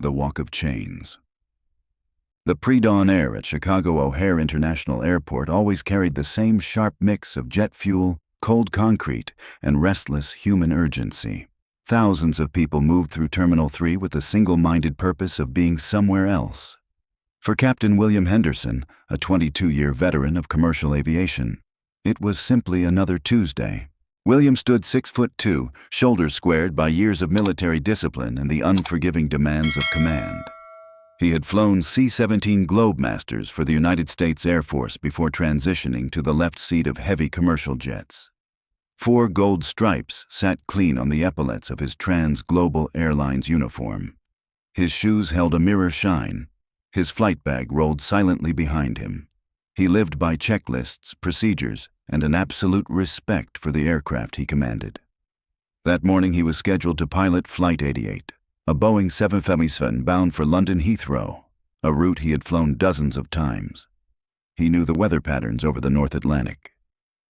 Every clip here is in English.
The Walk of Chains. The pre-dawn air at Chicago O'Hare International Airport always carried the same sharp mix of jet fuel, cold concrete, and restless human urgency. Thousands of people moved through Terminal 3 with the single-minded purpose of being somewhere else. For Captain William Henderson, a 22-year veteran of commercial aviation, it was simply another Tuesday. William stood 6'2", shoulders squared by years of military discipline and the unforgiving demands of command. He had flown C-17 Globemasters for the United States Air Force before transitioning to the left seat of heavy commercial jets. 4 gold stripes sat clean on the epaulets of his Trans-Global Airlines uniform. His shoes held a mirror shine. His flight bag rolled silently behind him. He lived by checklists, procedures, and an absolute respect for the aircraft he commanded. That morning he was scheduled to pilot Flight 88, a Boeing 757 bound for London Heathrow, a route he had flown dozens of times. He knew the weather patterns over the North Atlantic.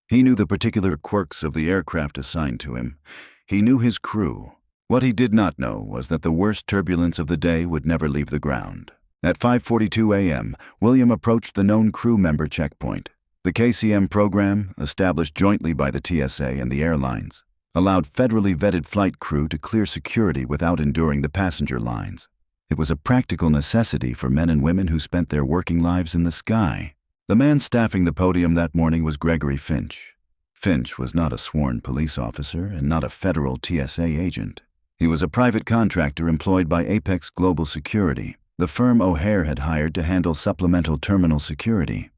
He knew the particular quirks of the aircraft assigned to him. He knew his crew. What he did not know was that the worst turbulence of the day would never leave the ground. At 5:42 a.m., William approached the known crew member checkpoint. The KCM program, established jointly by the TSA and the airlines, allowed federally vetted flight crew to clear security without enduring the passenger lines. It was a practical necessity for men and women who spent their working lives in the sky. The man staffing the podium that morning was Gregory Finch. Finch was not a sworn police officer and not a federal TSA agent. He was a private contractor employed by Apex Global Security, the firm O'Hare had hired to handle supplemental terminal security.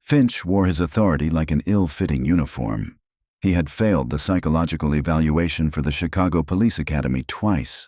Finch wore his authority like an ill-fitting uniform. He had failed the psychological evaluation for the Chicago Police Academy twice.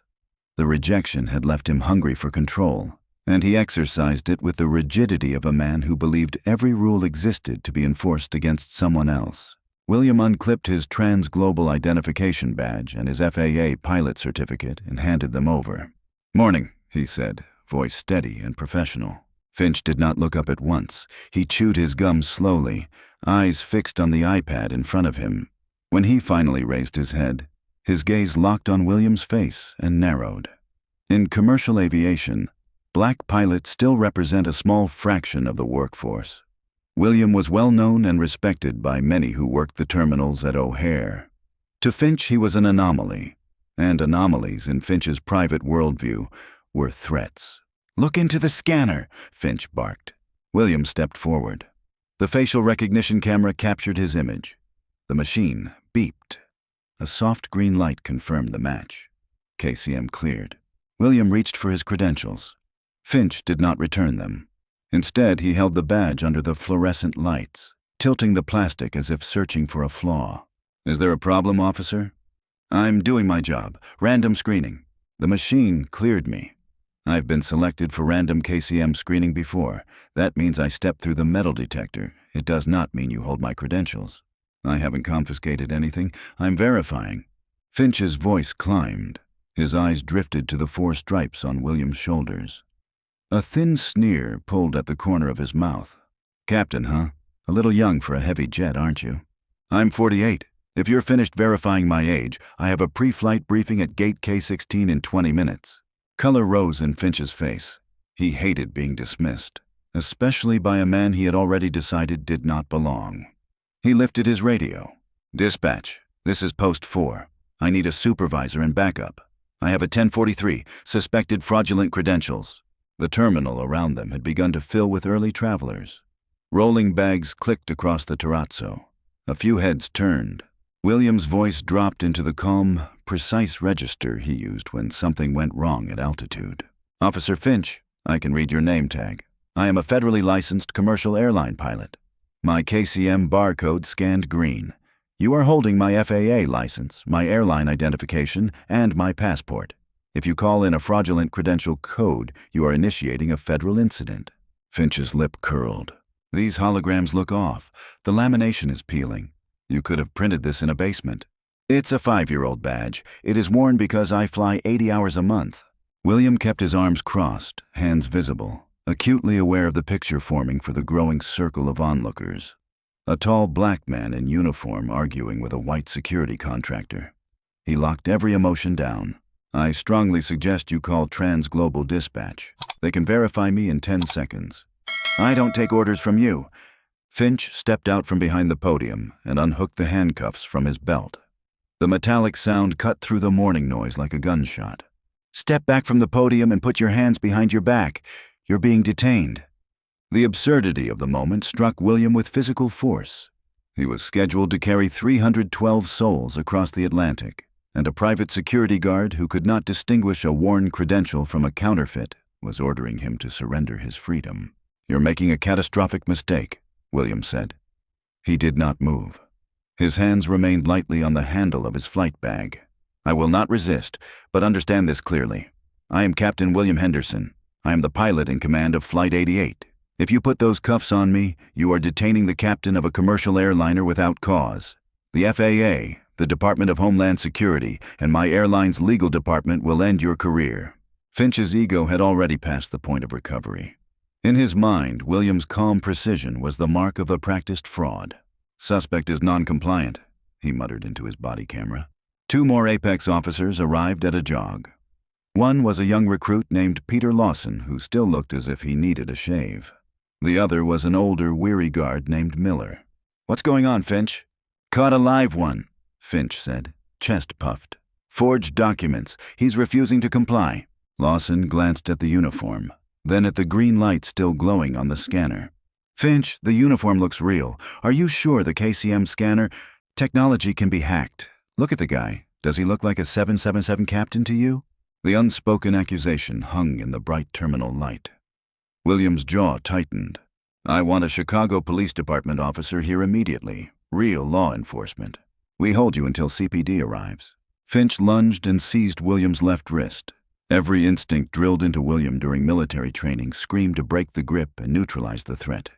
The rejection had left him hungry for control, and he exercised it with the rigidity of a man who believed every rule existed to be enforced against someone else. William unclipped his Trans-Global Identification badge and his FAA pilot certificate and handed them over. "Morning," he said, voice steady and professional. Finch did not look up at once. He chewed his gum slowly, eyes fixed on the iPad in front of him. When he finally raised his head, his gaze locked on William's face and narrowed. In commercial aviation, black pilots still represent a small fraction of the workforce. William was well known and respected by many who worked the terminals at O'Hare. To Finch, he was an anomaly, and anomalies in Finch's private worldview were threats. "Look into the scanner," Finch barked. William stepped forward. The facial recognition camera captured his image. The machine beeped. A soft green light confirmed the match. KCM cleared. William reached for his credentials. Finch did not return them. Instead, he held the badge under the fluorescent lights, tilting the plastic as if searching for a flaw. "Is there a problem, officer?" "I'm doing my job. Random screening." The machine cleared me. "I've been selected for random KCM screening before. That means I step through the metal detector. It does not mean you hold my credentials." "I haven't confiscated anything. I'm verifying." Finch's voice climbed. His eyes drifted to the 4 stripes on William's shoulders. A thin sneer pulled at the corner of his mouth. "Captain, huh? A little young for a heavy jet, aren't you?" "I'm 48. If you're finished verifying my age, I have a pre-flight briefing at Gate K-16 in 20 minutes. Color rose in Finch's face. He hated being dismissed, especially by a man he had already decided did not belong. He lifted his radio. "Dispatch, this is Post 4. I need a supervisor and backup. I have a 1043, suspected fraudulent credentials." The terminal around them had begun to fill with early travelers. Rolling bags clicked across the terrazzo. A few heads turned. William's voice dropped into the calm, precise register he used when something went wrong at altitude. "Officer Finch, I can read your name tag. I am a federally licensed commercial airline pilot. My KCM barcode scanned green. You are holding my FAA license, my airline identification, and my passport. If you call in a fraudulent credential code, you are initiating a federal incident." Finch's lip curled. "These holograms look off. The lamination is peeling. You could have printed this in a basement." "It's a 5-year-old badge. It is worn because I fly 80 hours a month." William kept his arms crossed, hands visible, acutely aware of the picture forming for the growing circle of onlookers. A tall black man in uniform arguing with a white security contractor. He locked every emotion down. I strongly suggest you call Trans-Global Dispatch. They can verify me in 10 seconds. I don't take orders from you. Finch stepped out from behind the podium and unhooked the handcuffs from his belt. The metallic sound cut through the morning noise like a gunshot. Step back from the podium and put your hands behind your back. You're being detained. The absurdity of the moment struck William with physical force. He was scheduled to carry 312 souls across the Atlantic, and a private security guard who could not distinguish a worn credential from a counterfeit was ordering him to surrender his freedom. "You're making a catastrophic mistake," William said. He did not move. His hands remained lightly on the handle of his flight bag. "I will not resist, but understand this clearly. I am Captain William Henderson. I am the pilot in command of Flight 88. If you put those cuffs on me, you are detaining the captain of a commercial airliner without cause. The FAA, the Department of Homeland Security, and my airline's legal department will end your career." Finch's ego had already passed the point of recovery. In his mind, William's calm precision was the mark of a practiced fraud. "Suspect is non-compliant," he muttered into his body camera. 2 more Apex officers arrived at a jog. One was a young recruit named Peter Lawson, who still looked as if he needed a shave. The other was an older, weary guard named Miller. "What's going on, Finch?" "Caught a live one," Finch said, chest puffed. "Forged documents. He's refusing to comply." Lawson glanced at the uniform, then at the green light still glowing on the scanner. "Finch, the uniform looks real. Are you sure the KCM scanner technology can be hacked? Look at the guy. Does he look like a 777 captain to you?" The unspoken accusation hung in the bright terminal light. William's jaw tightened. "I want a Chicago Police Department officer here immediately. Real law enforcement. We hold you until CPD arrives." Finch lunged and seized William's left wrist. Every instinct drilled into William during military training screamed to break the grip and neutralize the threat.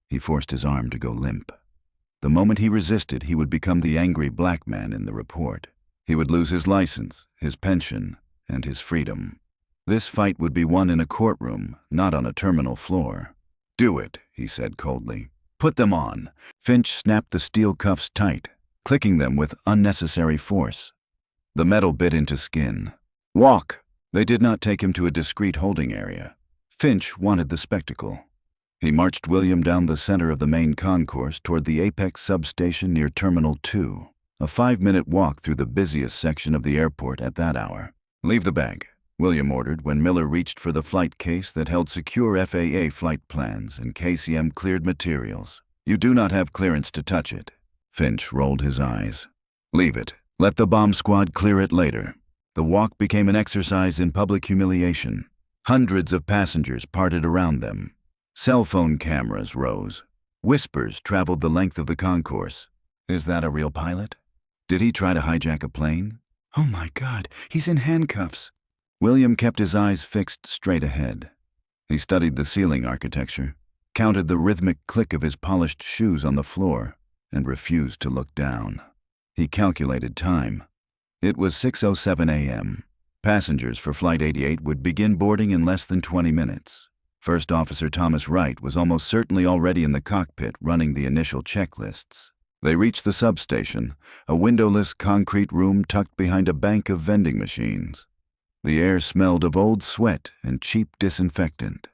He forced his arm to go limp. The moment he resisted, he would become the angry black man in the report. He would lose his license, his pension, and his freedom. This fight would be won in a courtroom, not on a terminal floor. "Do it," he said coldly. "Put them on." Finch snapped the steel cuffs tight, clicking them with unnecessary force. The metal bit into skin. "Walk." They did not take him to a discreet holding area. Finch wanted the spectacle. He marched William down the center of the main concourse toward the Apex substation near Terminal 2, a 5-minute walk through the busiest section of the airport at that hour. "Leave the bag," William ordered when Miller reached for the flight case that held secure FAA flight plans and KCM-cleared materials. "You do not have clearance to touch it." Finch rolled his eyes. "Leave it. Let the bomb squad clear it later." The walk became an exercise in public humiliation. Hundreds of passengers parted around them. Cell phone cameras rose. Whispers traveled the length of the concourse. "Is that a real pilot? Did he try to hijack a plane? Oh my God, he's in handcuffs." William kept his eyes fixed straight ahead. He studied the ceiling architecture, counted the rhythmic click of his polished shoes on the floor, and refused to look down. He calculated time. It was 6:07 a.m. Passengers for Flight 88 would begin boarding in less than 20 minutes. First Officer Thomas Wright was almost certainly already in the cockpit running the initial checklists. They reached the substation, a windowless concrete room tucked behind a bank of vending machines. The air smelled of old sweat and cheap disinfectant.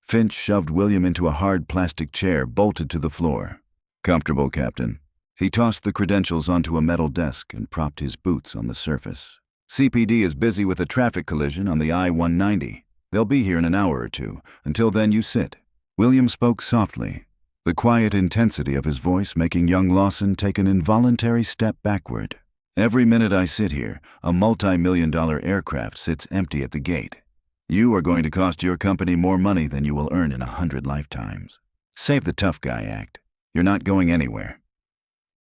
Finch shoved William into a hard plastic chair bolted to the floor. "Comfortable, Captain." He tossed the credentials onto a metal desk and propped his boots on the surface. "CPD is busy with a traffic collision on the I-190. They'll be here in an hour or two. Until then, you sit." William spoke softly, the quiet intensity of his voice making young Lawson take an involuntary step backward. "Every minute I sit here, a multi-million-dollar aircraft sits empty at the gate. You are going to cost your company more money than you will earn in 100 lifetimes. Save the tough guy act. You're not going anywhere."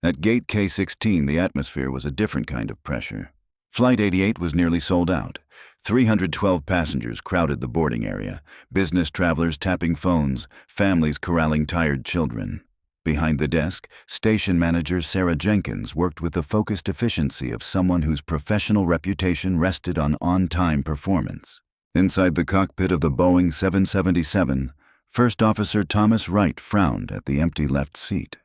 At Gate K-16, the atmosphere was a different kind of pressure. Flight 88 was nearly sold out. 312 passengers crowded the boarding area, business travelers tapping phones, families corralling tired children. Behind the desk, station manager Sarah Jenkins worked with the focused efficiency of someone whose professional reputation rested on on-time performance. Inside the cockpit of the Boeing 777, First Officer Thomas Wright frowned at the empty left seat.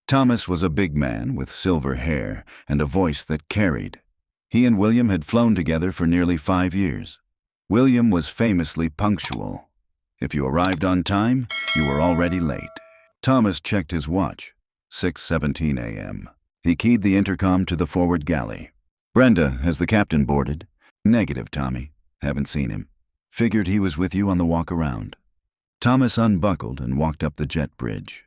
Thomas was a big man with silver hair and a voice that carried. He and William had flown together for nearly 5 years. William was famously punctual. If you arrived on time, you were already late. Thomas checked his watch. 6:17 a.m. He keyed the intercom to the forward galley. "Brenda, has the captain boarded?" "Negative, Tommy. Haven't seen him. Figured he was with you on the walk around." Thomas unbuckled and walked up the jet bridge.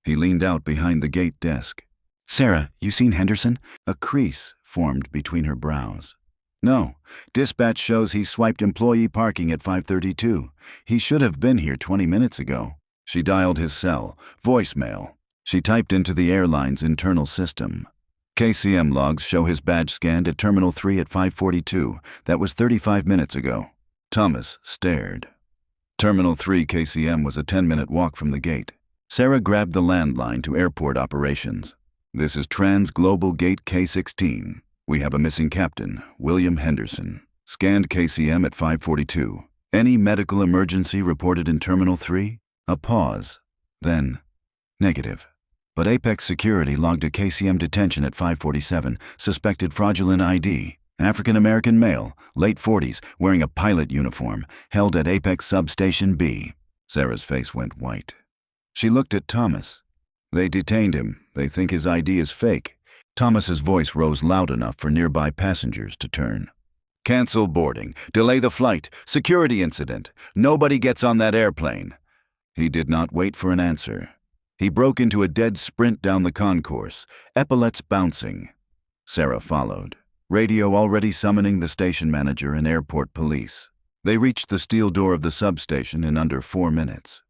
He leaned out behind the gate desk. "Sarah, you seen Henderson?" A crease formed between her brows. "No. Dispatch shows he swiped employee parking at 5:32. He should have been here 20 minutes ago." She dialed his cell. Voicemail. She typed into the airline's internal system. "KCM logs show his badge scanned at Terminal 3 at 5:42. That was 35 minutes ago." Thomas stared. Terminal 3 KCM was a 10-minute walk from the gate. Sarah grabbed the landline to airport operations. "This is Trans Global Gate K16. We have a missing captain, William Henderson. Scanned KCM at 5:42. Any medical emergency reported in Terminal 3? A pause. Then, negative. But Apex Security logged a KCM detention at 5:47, suspected fraudulent ID. African-American male, late 40s, wearing a pilot uniform, held at Apex Substation B. Sarah's face went white. She looked at Thomas. "They detained him. They think his ID is fake." Thomas's voice rose loud enough for nearby passengers to turn. "Cancel boarding. Delay the flight. Security incident. Nobody gets on that airplane." He did not wait for an answer. He broke into a dead sprint down the concourse, epaulets bouncing. Sarah followed, radio already summoning the station manager and airport police. They reached the steel door of the substation in under 4 minutes.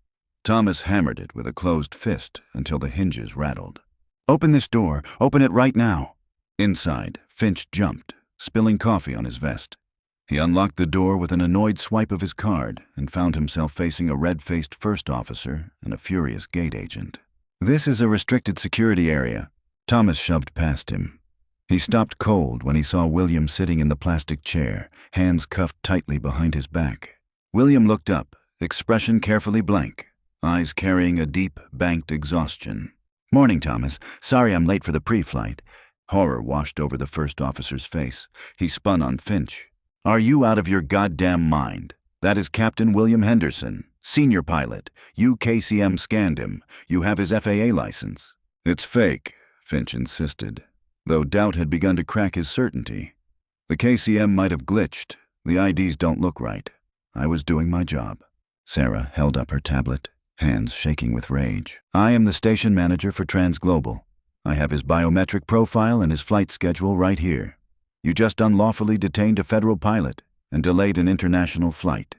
Thomas hammered it with a closed fist until the hinges rattled. "Open this door. Open it right now." Inside, Finch jumped, spilling coffee on his vest. He unlocked the door with an annoyed swipe of his card and found himself facing a red-faced first officer and a furious gate agent. "This is a restricted security area." Thomas shoved past him. He stopped cold when he saw William sitting in the plastic chair, hands cuffed tightly behind his back. William looked up, expression carefully blank, eyes carrying a deep, banked exhaustion. "Morning, Thomas. Sorry I'm late for the pre-flight." Horror washed over the first officer's face. He spun on Finch. "Are you out of your goddamn mind? That is Captain William Henderson, senior pilot. You KCM scanned him. You have his FAA license." "It's fake," Finch insisted, though doubt had begun to crack his certainty. "The KCM might have glitched. The IDs don't look right. I was doing my job." Sarah held up her tablet, hands shaking with rage. "I am the station manager for Transglobal. I have his biometric profile and his flight schedule right here. You just unlawfully detained a federal pilot and delayed an international flight.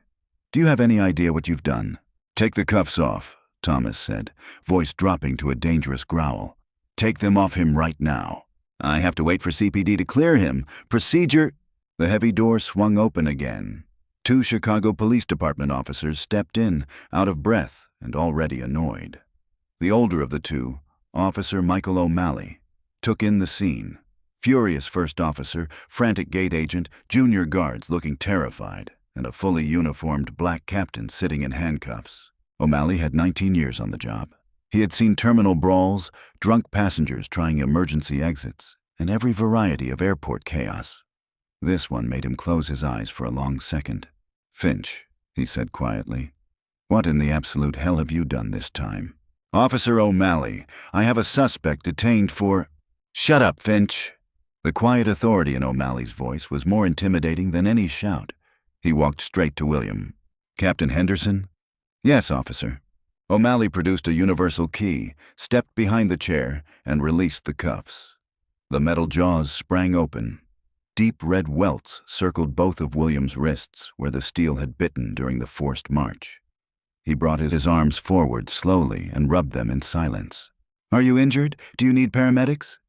Do you have any idea what you've done?" "Take the cuffs off," Thomas said, voice dropping to a dangerous growl. "Take them off him right now." "I have to wait for CPD to clear him. Procedure—" The heavy door swung open again. 2 Chicago Police Department officers stepped in, out of breath and already annoyed. The older of the two, Officer Michael O'Malley, took in the scene. Furious first officer, frantic gate agent, junior guards looking terrified, and a fully uniformed black captain sitting in handcuffs. O'Malley had 19 years on the job. He had seen terminal brawls, drunk passengers trying emergency exits, and every variety of airport chaos. This one made him close his eyes for a long second. "Finch," he said quietly, "what in the absolute hell have you done this time?" "Officer O'Malley, I have a suspect detained for—" "Shut up, Finch." The quiet authority in O'Malley's voice was more intimidating than any shout. He walked straight to William. "Captain Henderson?" "Yes, officer." O'Malley produced a universal key, stepped behind the chair, and released the cuffs. The metal jaws sprang open. Deep red welts circled both of William's wrists where the steel had bitten during the forced march. He brought his arms forward slowly and rubbed them in silence. "Are you injured? Do you need paramedics?"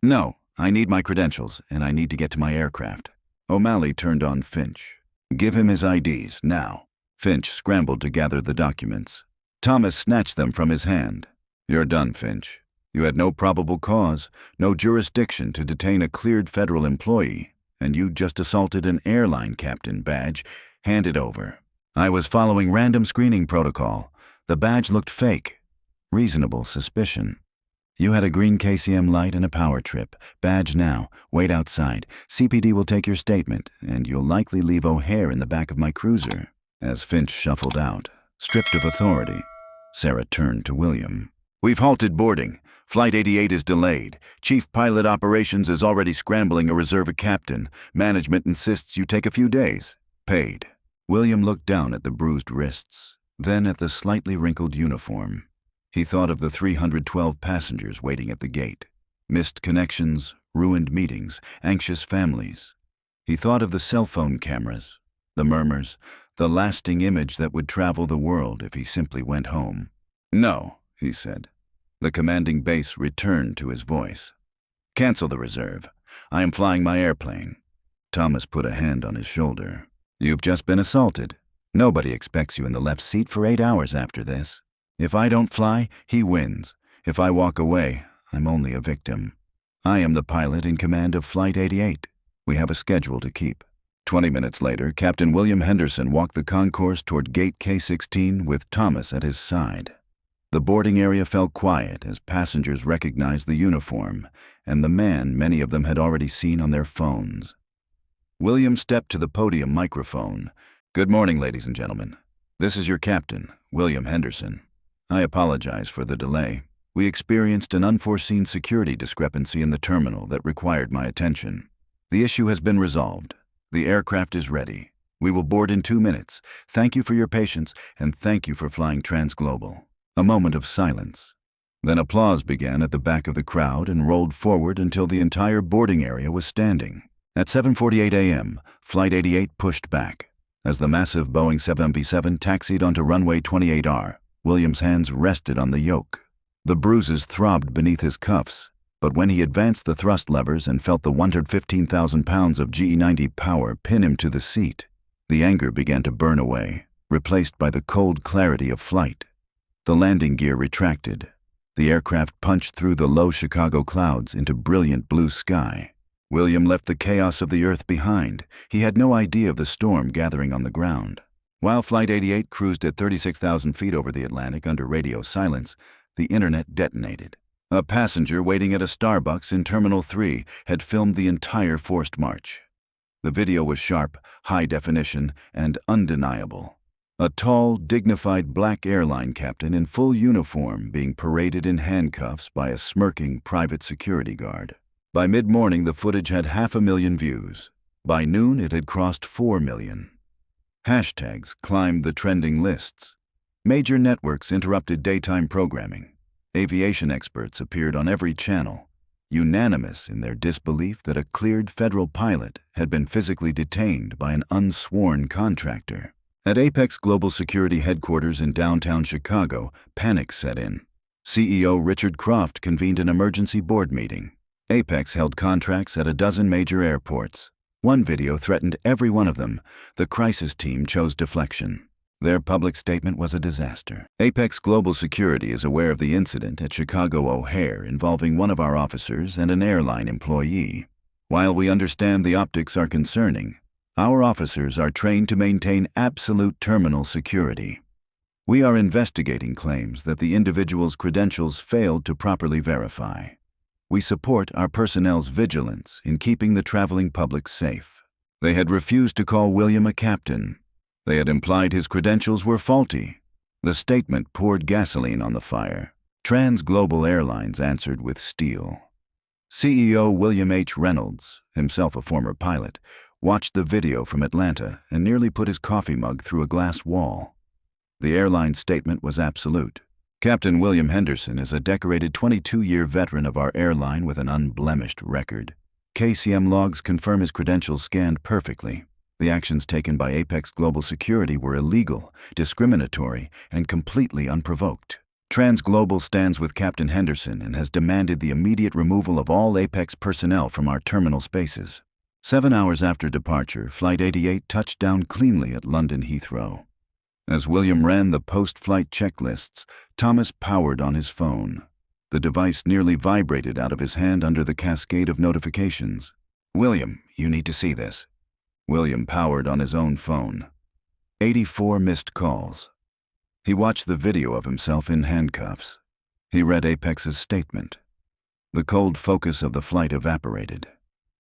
"No. I need my credentials, and I need to get to my aircraft." O'Malley turned on Finch. "Give him his IDs, now." Finch scrambled to gather the documents. Thomas snatched them from his hand. "You're done, Finch. You had no probable cause, no jurisdiction to detain a cleared federal employee, and you just assaulted an airline captain badge. Hand it over." "I was following random screening protocol. The badge looked fake. Reasonable suspicion." You had a green KCM light and a power trip. Badge now. Wait outside. CPD will take your statement, and you'll likely leave O'Hare in the back of my cruiser." As Finch shuffled out, stripped of authority, Sarah turned to William. "We've halted boarding. Flight 88 is delayed. Chief Pilot Operations is already scrambling a reserve captain. Management insists you take a few days. Paid." William looked down at the bruised wrists, then at the slightly wrinkled uniform. He thought of the 312 passengers waiting at the gate. Missed connections, ruined meetings, anxious families. He thought of the cell phone cameras, the murmurs, the lasting image that would travel the world if he simply went home. "No," he said. The commanding bass returned to his voice. "Cancel the reserve. I am flying my airplane." Thomas put a hand on his shoulder. "You've just been assaulted. Nobody expects you in the left seat for 8 hours after this. If I don't fly, he wins. If I walk away, I'm only a victim. I am the pilot in command of Flight 88. We have a schedule to keep." 20 minutes later, Captain William Henderson walked the concourse toward Gate K-16 with Thomas at his side. The boarding area fell quiet as passengers recognized the uniform and the man many of them had already seen on their phones. William stepped to the podium microphone. "Good morning, ladies and gentlemen. This is your captain, William Henderson. I apologize for the delay. We experienced an unforeseen security discrepancy in the terminal that required my attention. The issue has been resolved. The aircraft is ready. We will board in 2 minutes. Thank you for your patience, and thank you for flying Transglobal." A moment of silence. Then applause began at the back of the crowd and rolled forward until the entire boarding area was standing. At 7:48 a.m., Flight 88 pushed back. As the massive Boeing 787 taxied onto runway 28R, William's hands rested on the yoke. The bruises throbbed beneath his cuffs, but when he advanced the thrust levers and felt the 115,000 pounds of GE90 power pin him to the seat, the anger began to burn away, replaced by the cold clarity of flight. The landing gear retracted. The aircraft punched through the low Chicago clouds into brilliant blue sky. William left the chaos of the earth behind. He had no idea of the storm gathering on the ground. While Flight 88 cruised at 36,000 feet over the Atlantic under radio silence, the internet detonated. A passenger waiting at a Starbucks in Terminal 3 had filmed the entire forced march. The video was sharp, high definition, and undeniable. A tall, dignified black airline captain in full uniform being paraded in handcuffs by a smirking private security guard. By mid-morning, the footage had 500,000 views. By noon, it had crossed 4 million. Hashtags climbed the trending lists. Major networks interrupted daytime programming. Aviation experts appeared on every channel, unanimous in their disbelief that a cleared federal pilot had been physically detained by an unsworn contractor. At Apex Global Security headquarters in downtown Chicago, panic set in. CEO Richard Croft convened an emergency board meeting. Apex held contracts at a dozen major airports. One video threatened every one of them. The crisis team chose deflection. Their public statement was a disaster. Apex Global Security is aware of the incident at Chicago O'Hare involving one of our officers and an airline employee. While we understand the optics are concerning, our officers are trained to maintain absolute terminal security. We are investigating claims that the individual's credentials failed to properly verify. We support our personnel's vigilance in keeping the traveling public safe. They had refused to call William a captain. They had implied his credentials were faulty. The statement poured gasoline on the fire. Transglobal Airlines answered with steel. CEO William H. Reynolds, himself a former pilot, watched the video from Atlanta and nearly put his coffee mug through a glass wall. The airline statement was absolute. Captain William Henderson is a decorated 22-year veteran of our airline with an unblemished record. KCM logs confirm his credentials scanned perfectly. The actions taken by Apex Global Security were illegal, discriminatory, and completely unprovoked. Transglobal stands with Captain Henderson and has demanded the immediate removal of all Apex personnel from our terminal spaces. 7 hours after departure, Flight 88 touched down cleanly at London Heathrow. As William ran the post-flight checklists, Thomas powered on his phone. The device nearly vibrated out of his hand under the cascade of notifications. "William, you need to see this." William powered on his own phone. 84 missed calls. He watched the video of himself in handcuffs. He read Apex's statement. The cold focus of the flight evaporated.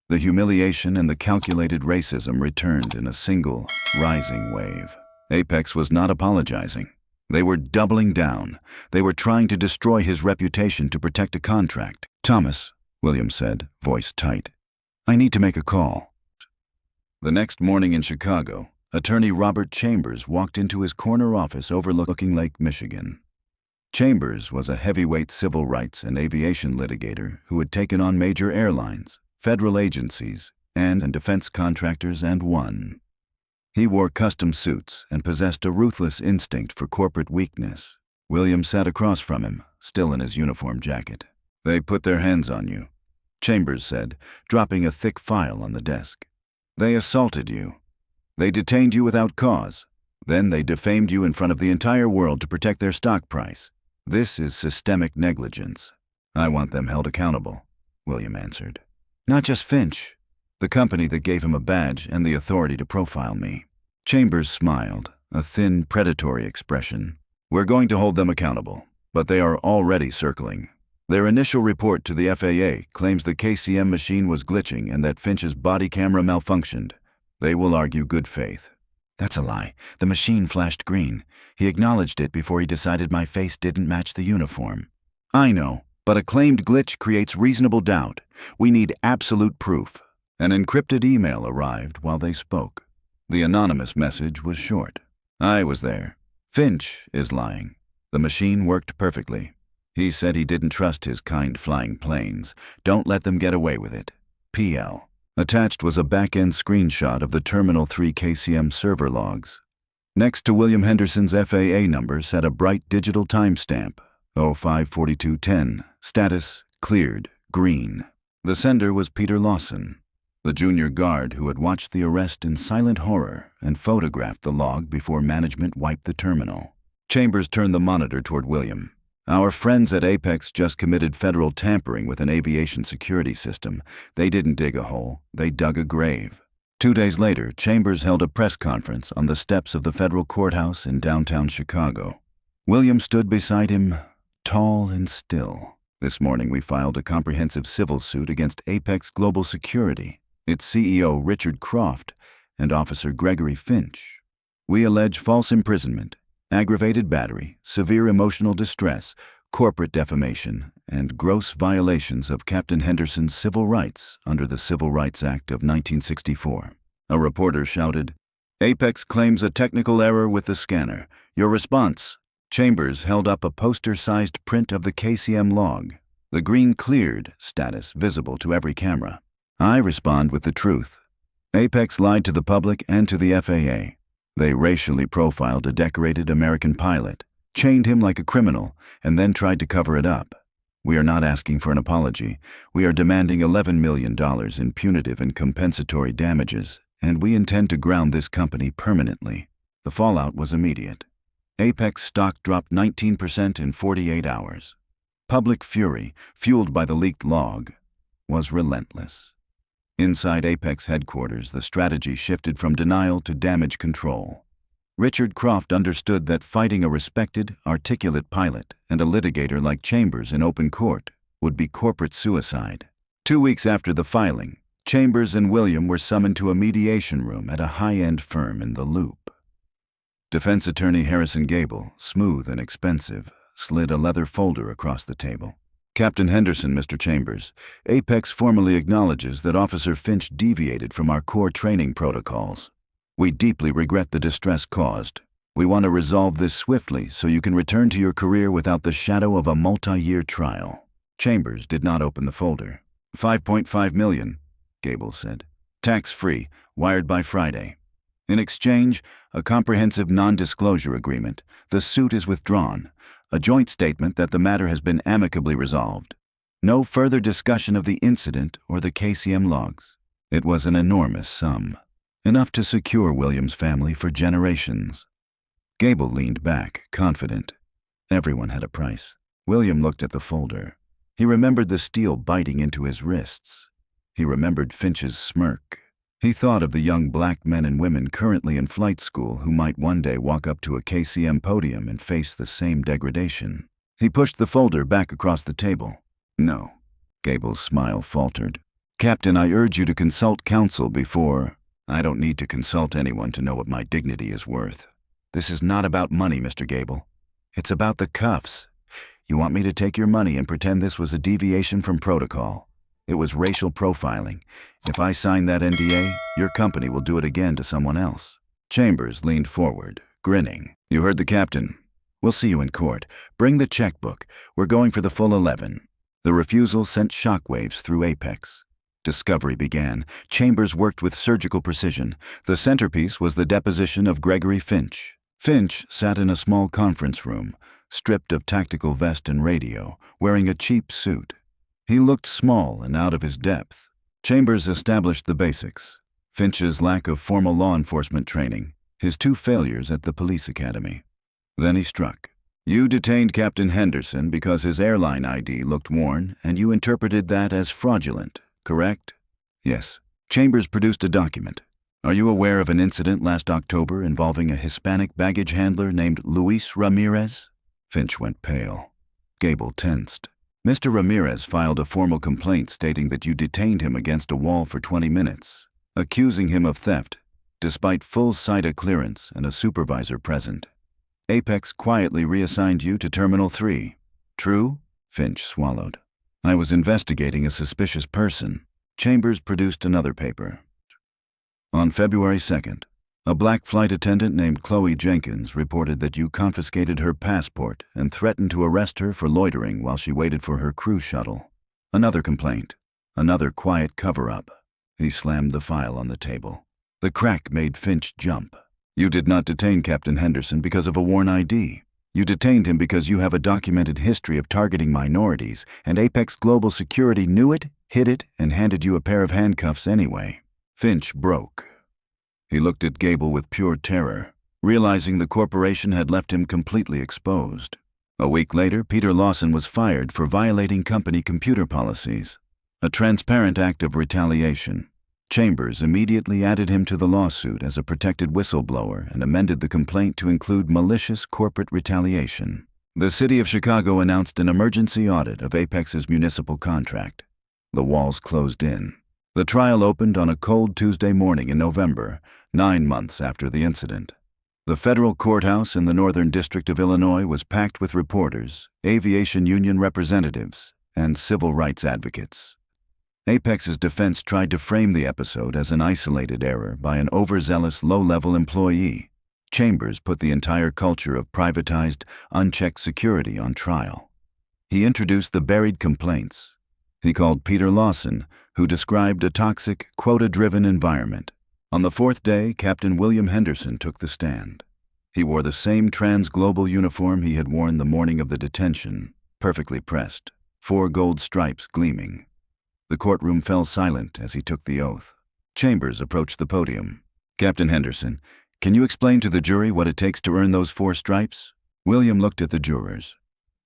The humiliation and the calculated racism returned in a single, rising wave. Apex was not apologizing. They were doubling down. They were trying to destroy his reputation to protect a contract. "Thomas," William said, voice tight, "I need to make a call." The next morning in Chicago, attorney Robert Chambers walked into his corner office overlooking Lake Michigan. Chambers was a heavyweight civil rights and aviation litigator who had taken on major airlines, federal agencies, and defense contractors and won. He wore custom suits and possessed a ruthless instinct for corporate weakness. William sat across from him, still in his uniform jacket. "They put their hands on you," Chambers said, dropping a thick file on the desk. "They assaulted you. They detained you without cause. Then they defamed you in front of the entire world to protect their stock price. This is systemic negligence. I want them held accountable," William answered. "Not just Finch, the company that gave him a badge and the authority to profile me." Chambers smiled, a thin, predatory expression. "We're going to hold them accountable, but they are already circling. Their initial report to the FAA claims the KCM machine was glitching and that Finch's body camera malfunctioned. They will argue good faith." "That's a lie. The machine flashed green. He acknowledged it before he decided my face didn't match the uniform." "I know, but a claimed glitch creates reasonable doubt. We need absolute proof." An encrypted email arrived while they spoke. The anonymous message was short. "I was there. Finch is lying. The machine worked perfectly. He said he didn't trust his kind flying planes. Don't let them get away with it. PL." Attached was a back-end screenshot of the Terminal 3 KCM server logs. Next to William Henderson's FAA number sat a bright digital timestamp, 054210, status cleared, green. The sender was Peter Lawson, the junior guard who had watched the arrest in silent horror and photographed the log before management wiped the terminal. Chambers turned the monitor toward William. "Our friends at Apex just committed federal tampering with an aviation security system. They didn't dig a hole, they dug a grave." 2 days later, Chambers held a press conference on the steps of the federal courthouse in downtown Chicago. William stood beside him, tall and still. "This morning we filed a comprehensive civil suit against Apex Global Security, its CEO Richard Croft, and Officer Gregory Finch. We allege false imprisonment, aggravated battery, severe emotional distress, corporate defamation, and gross violations of Captain Henderson's civil rights under the Civil Rights Act of 1964. A reporter shouted, "Apex claims a technical error with the scanner. Your response?" Chambers held up a poster-sized print of the KCM log, the green cleared status visible to every camera. "I respond with the truth. Apex lied to the public and to the FAA. They racially profiled a decorated American pilot, chained him like a criminal, and then tried to cover it up. We are not asking for an apology. We are demanding $11 million in punitive and compensatory damages, and we intend to ground this company permanently." The fallout was immediate. Apex stock dropped 19% in 48 hours. Public fury, fueled by the leaked log, was relentless. Inside Apex headquarters, the strategy shifted from denial to damage control. Richard Croft understood that fighting a respected, articulate pilot and a litigator like Chambers in open court would be corporate suicide. 2 weeks after the filing, Chambers and William were summoned to a mediation room at a high-end firm in the Loop. Defense attorney Harrison Gable, smooth and expensive, slid a leather folder across the table. "Captain Henderson, Mr. Chambers, Apex formally acknowledges that Officer Finch deviated from our core training protocols. We deeply regret the distress caused. We want to resolve this swiftly so you can return to your career without the shadow of a multi-year trial." Chambers did not open the folder. $5.5 million, Gable said. "Tax-free, wired by Friday. In exchange, a comprehensive non-disclosure agreement. The suit is withdrawn. A joint statement that the matter has been amicably resolved. No further discussion of the incident or the KCM logs." It was an enormous sum, enough to secure William's family for generations. Gable leaned back, confident. Everyone had a price. William looked at the folder. He remembered the steel biting into his wrists. He remembered Finch's smirk. He thought of the young black men and women currently in flight school who might one day walk up to a KCM podium and face the same degradation. He pushed the folder back across the table. "No, Gable's smile faltered. Captain, I urge you to consult counsel before. I don't need to consult anyone to know what my dignity is worth. This is not about money, Mr. Gable. It's about the cuffs. You want me to take your money and pretend this was a deviation from protocol. It was racial profiling. If I sign that NDA, your company will do it again to someone else. Chambers leaned forward, grinning. You heard the captain. We'll see you in court. Bring the checkbook. We're going for the full 11. The refusal sent shockwaves through Apex. Discovery began. Chambers worked with surgical precision. The centerpiece was the deposition of Gregory Finch. Finch sat in a small conference room, stripped of tactical vest and radio, wearing a cheap suit. He looked small and out of his depth. Chambers established the basics. Finch's lack of formal law enforcement training, his 2 failures at the police academy. Then he struck. You detained Captain Henderson because his airline ID looked worn, and you interpreted that as fraudulent, correct? Yes. Chambers produced a document. Are you aware of an incident last October involving a Hispanic baggage handler named Luis Ramirez? Finch went pale. Gable tensed. Mr. Ramirez filed a formal complaint stating that you detained him against a wall for 20 minutes, accusing him of theft, despite full SITA clearance and a supervisor present. Apex quietly reassigned you to Terminal 3. True? Finch swallowed. I was investigating a suspicious person. Chambers produced another paper. On February 2nd, a black flight attendant named Chloe Jenkins reported that you confiscated her passport and threatened to arrest her for loitering while she waited for her cruise shuttle. Another complaint. Another quiet cover-up. He slammed the file on the table. The crack made Finch jump. You did not detain Captain Henderson because of a worn ID. You detained him because you have a documented history of targeting minorities, and Apex Global Security knew it, hid it, and handed you a pair of handcuffs anyway. Finch broke. He looked at Gable with pure terror, realizing the corporation had left him completely exposed. A week later, Peter Lawson was fired for violating company computer policies, a transparent act of retaliation. Chambers immediately added him to the lawsuit as a protected whistleblower and amended the complaint to include malicious corporate retaliation. The city of Chicago announced an emergency audit of Apex's municipal contract. The walls closed in. The trial opened on a cold Tuesday morning in November, 9 months after the incident. The federal courthouse in the Northern District of Illinois was packed with reporters, aviation union representatives, and civil rights advocates. Apex's defense tried to frame the episode as an isolated error by an overzealous low-level employee. Chambers put the entire culture of privatized, unchecked security on trial. He introduced the buried complaints. He called Peter Lawson, who described a toxic, quota-driven environment. On the 4th day, Captain William Henderson took the stand. He wore the same trans-global uniform he had worn the morning of the detention, perfectly pressed, 4 gold stripes gleaming. The courtroom fell silent as he took the oath. Chambers approached the podium. Captain Henderson, can you explain to the jury what it takes to earn those 4 stripes? William looked at the jurors.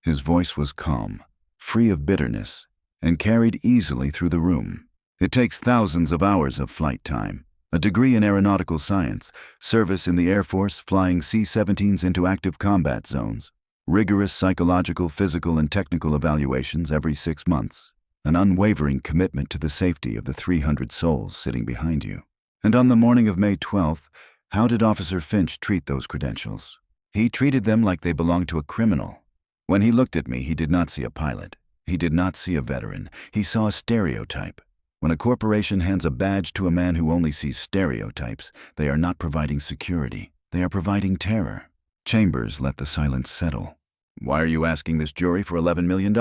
His voice was calm, free of bitterness, and carried easily through the room. It takes thousands of hours of flight time, a degree in aeronautical science, service in the Air Force flying C-17s into active combat zones, rigorous psychological, physical, and technical evaluations every 6 months, an unwavering commitment to the safety of the 300 souls sitting behind you. And on the morning of May 12th, how did Officer Finch treat those credentials? He treated them like they belonged to a criminal. When he looked at me, he did not see a pilot. He did not see a veteran. He saw a stereotype. When a corporation hands a badge to a man who only sees stereotypes, they are not providing security. They are providing terror. Chambers let the silence settle. Why are you asking this jury for $11 million?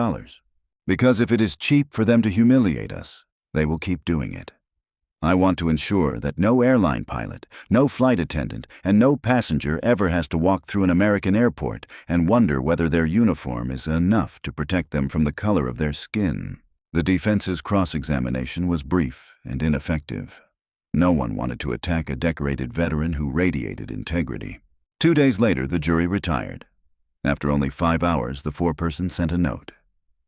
Because if it is cheap for them to humiliate us, they will keep doing it. I want to ensure that no airline pilot, no flight attendant, and no passenger ever has to walk through an American airport and wonder whether their uniform is enough to protect them from the color of their skin. The defense's cross-examination was brief and ineffective. No one wanted to attack a decorated veteran who radiated integrity. 2 days later, the jury retired. After only 5 hours, the foreperson sent a note.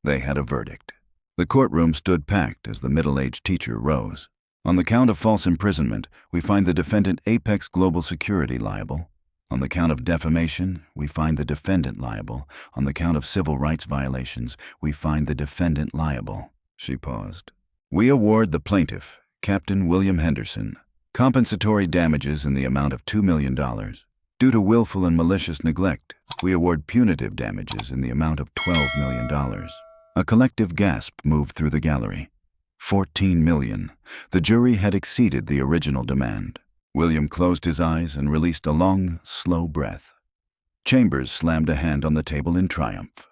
They had a verdict. The courtroom stood packed as the middle-aged teacher rose. On the count of false imprisonment, we find the defendant Apex Global Security liable. On the count of defamation, we find the defendant liable. On the count of civil rights violations, we find the defendant liable. She paused. We award the plaintiff, Captain William Henderson, compensatory damages in the amount of $2 million. Due to willful and malicious neglect, we award punitive damages in the amount of $12 million. A collective gasp moved through the gallery. $14 million. The jury had exceeded the original demand. William closed his eyes and released a long, slow breath. Chambers slammed a hand on the table in triumph.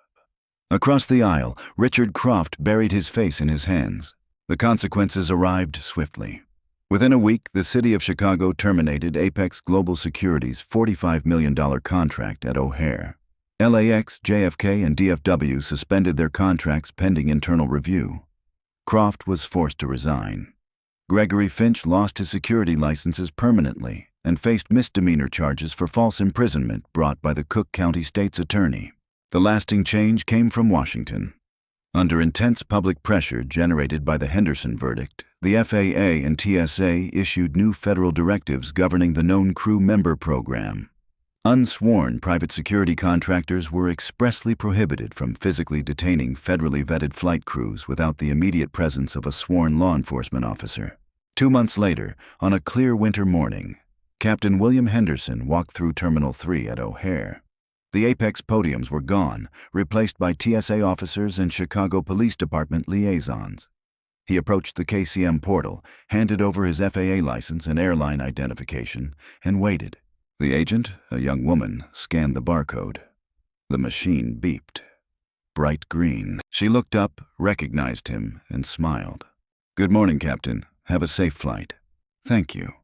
Across the aisle, Richard Croft buried his face in his hands. The consequences arrived swiftly. Within a week, the city of Chicago terminated Apex Global Security's $45 million contract at O'Hare. LAX, JFK, and DFW suspended their contracts pending internal review. Croft was forced to resign. Gregory Finch lost his security licenses permanently and faced misdemeanor charges for false imprisonment brought by the Cook County State's attorney. The lasting change came from Washington. Under intense public pressure generated by the Henderson verdict, the FAA and TSA issued new federal directives governing the known crew member program. Unsworn private security contractors were expressly prohibited from physically detaining federally vetted flight crews without the immediate presence of a sworn law enforcement officer. 2 months later, on a clear winter morning, Captain William Henderson walked through Terminal 3 at O'Hare. The Apex podiums were gone, replaced by TSA officers and Chicago Police Department liaisons. He approached the KCM portal, handed over his FAA license and airline identification, and waited. The agent, a young woman, scanned the barcode. The machine beeped. Bright green. She looked up, recognized him, and smiled. Good morning, Captain. Have a safe flight. Thank you.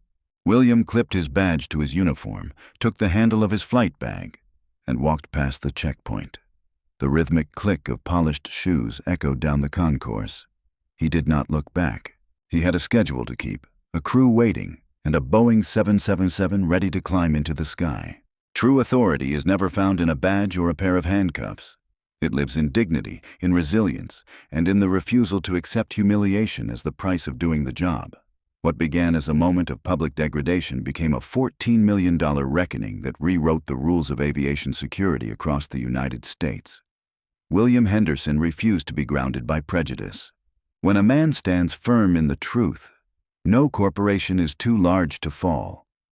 William clipped his badge to his uniform, took the handle of his flight bag, and walked past the checkpoint. The rhythmic click of polished shoes echoed down the concourse. He did not look back. He had a schedule to keep, a crew waiting, and a Boeing 777 ready to climb into the sky. True authority is never found in a badge or a pair of handcuffs. It lives in dignity, in resilience, and in the refusal to accept humiliation as the price of doing the job. What began as a moment of public degradation became a $14 million reckoning that rewrote the rules of aviation security across the United States. William Henderson refused to be grounded by prejudice. When a man stands firm in the truth, no corporation is too large to fall.